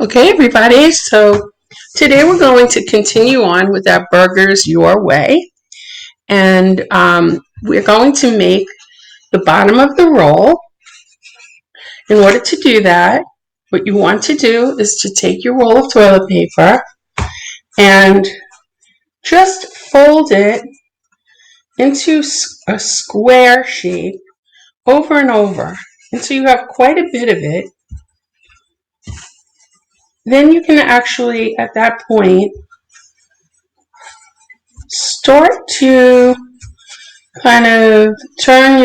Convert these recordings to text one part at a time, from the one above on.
Okay, everybody, so today we're going to continue on with our burgers your way, and we're going to make the bottom of the roll. In order to do that, what you want to do is to take your roll of toilet paper and just fold it into a square shape over and over until you have quite a bit of it. Then you can actually, at that point, start to kind of turn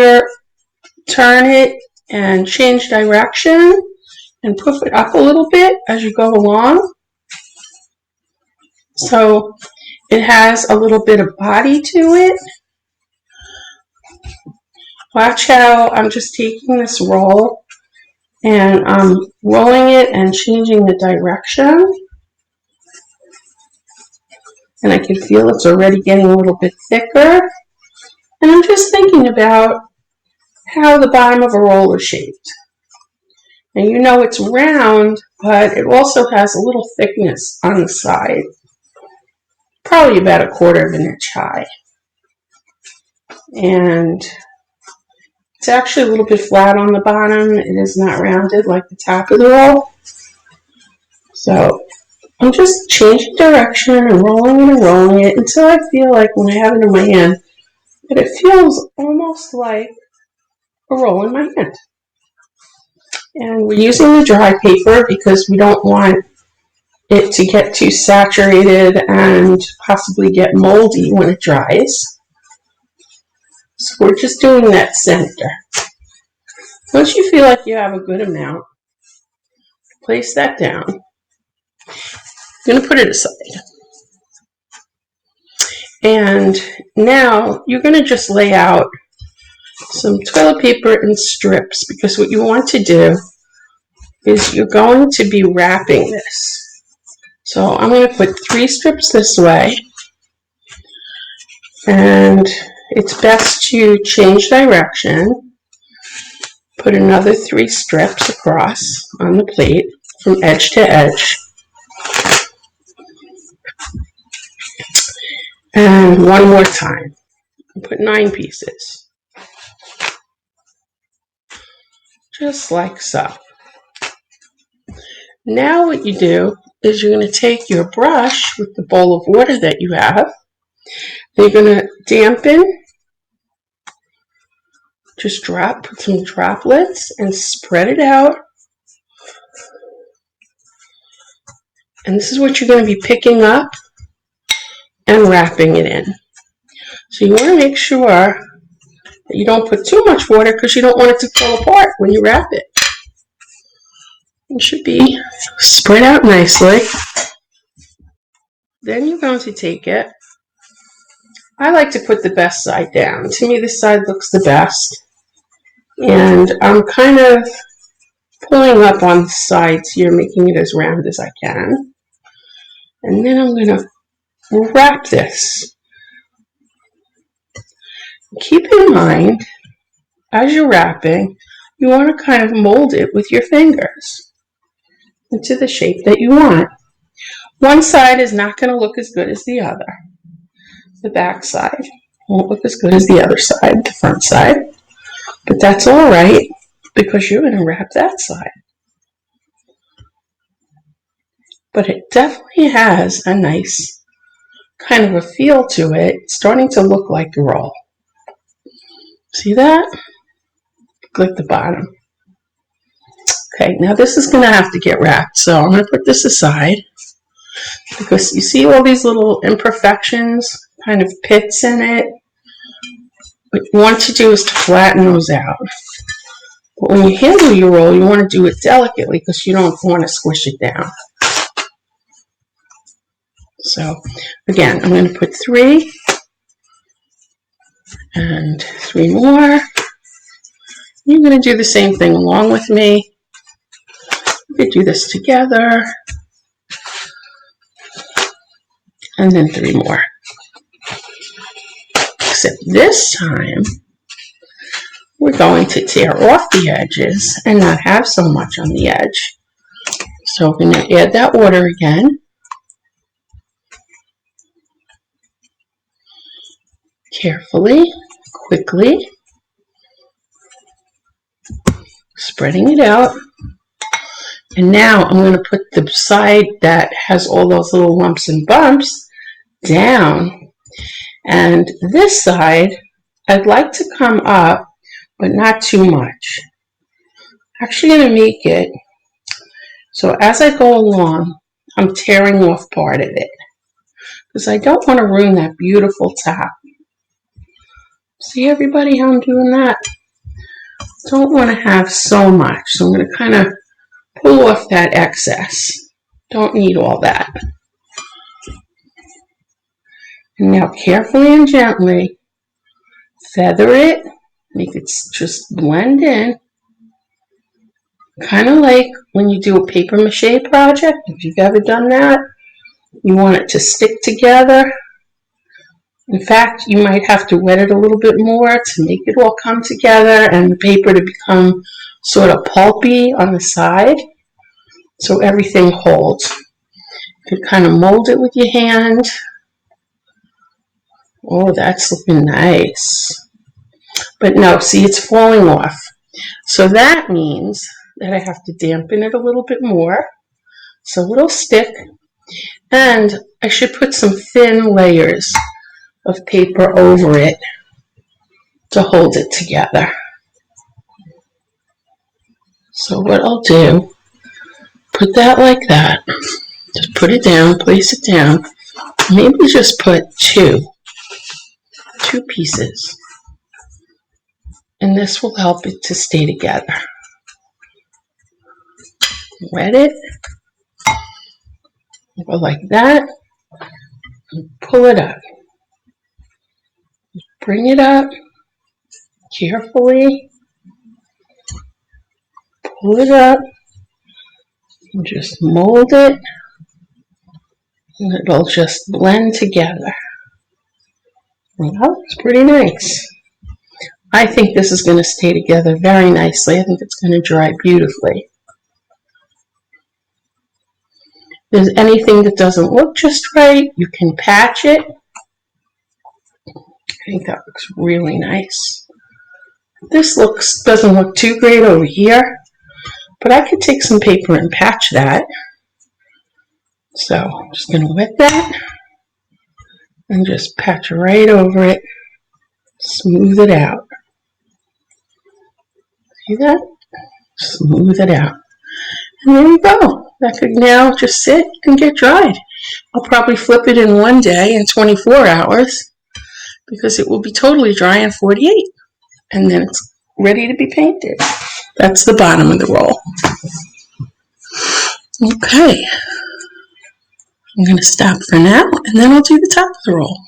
it and change direction and puff it up a little bit as you go along. So it has a little bit of body to it. Watch how I'm just taking this roll and I'm rolling it and changing the direction. And I can feel it's already getting a little bit thicker. And I'm just thinking about how the bottom of a roll is shaped. And you know it's round, but it also has a little thickness on the side. Probably about 1/4 of an inch high. And it's actually a little bit flat on the bottom. It is not rounded like the top of the roll. So I'm just changing direction and rolling it until I feel like when I have it in my hand that it feels almost like a roll in my hand. And we're using the dry paper because we don't want it to get too saturated and possibly get moldy when it dries. So we're just doing that center. Once you feel like you have a good amount, place that down. I'm going to put it aside. And now you're going to just lay out some toilet paper in strips, because what you want to do is you're going to be wrapping this. So I'm going to put 3 strips this way, and it's best to change direction. Put another 3 strips across on the plate from edge to edge. And one more time. Put 9 pieces. Just like so. Now what you do is you're going to take your brush with the bowl of water that you have. You're going to dampen. Just put some droplets and spread it out. And this is what you're going to be picking up and wrapping it in. So you want to make sure that you don't put too much water because you don't want it to fall apart when you wrap it. It should be spread out nicely. Then you're going to take it. I like to put the best side down. To me, this side looks the best. And I'm kind of pulling up on the sides here, making it as round as I can. And then I'm going to wrap this. Keep in mind, as you're wrapping, you want to kind of mold it with your fingers into the shape that you want. One side is not going to look as good as the other. The back side won't look as good as the other side, the front side. But that's all right, because you're going to wrap that side. But it definitely has a nice kind of a feel to it. It's starting to look like a roll. See that? Look like the bottom. Okay, now this is going to have to get wrapped. So I'm going to put this aside, because you see all these little imperfections, kind of pits in it. What you want to do is to flatten those out. But when you handle your roll, you want to do it delicately because you don't want to squish it down. So again, I'm going to put 3 and 3 more. You're going to do the same thing along with me. We could do this together. And then 3 more. Except this time, we're going to tear off the edges and not have so much on the edge. So we're going to add that water again. Carefully, quickly, spreading it out. And now I'm going to put the side that has all those little lumps and bumps down. And this side, I'd like to come up, but not too much. I'm actually going to make it so as I go along, I'm tearing off part of it, because I don't want to ruin that beautiful top. See everybody how I'm doing that? Don't want to have so much, so I'm going to kind of pull off that excess. Don't need all that. And now carefully and gently feather it, make it just blend in. Kind of like when you do a paper mache project, if you've ever done that, you want it to stick together. In fact, you might have to wet it a little bit more to make it all come together and the paper to become sort of pulpy on the side so everything holds. You can kind of mold it with your hand. Oh, that's looking nice. But no, see, it's falling off. So that means that I have to dampen it a little bit more so it'll stick. And I should put some thin layers of paper over it to hold it together. So what I'll do, put that like that. Just put it down, place it down. Maybe just put two pieces. And this will help it to stay together. Wet it. Go like that. And pull it up. Bring it up carefully. Pull it up. And just mold it. And it'll just blend together. Well, that looks pretty nice. I think this is going to stay together very nicely. I think it's going to dry beautifully. If there's anything that doesn't look just right, you can patch it. I think that looks really nice. This doesn't look too great over here, but I could take some paper and patch that. So I'm just going to wet that and just patch right over it. Smooth it out. See that? Smooth it out. And there you go. That could now just sit and get dried. I'll probably flip it in one day in 24 hours because it will be totally dry in 48. And then it's ready to be painted. That's the bottom of the roll. Okay. I'm going to stop for now and then I'll do the top of the roll.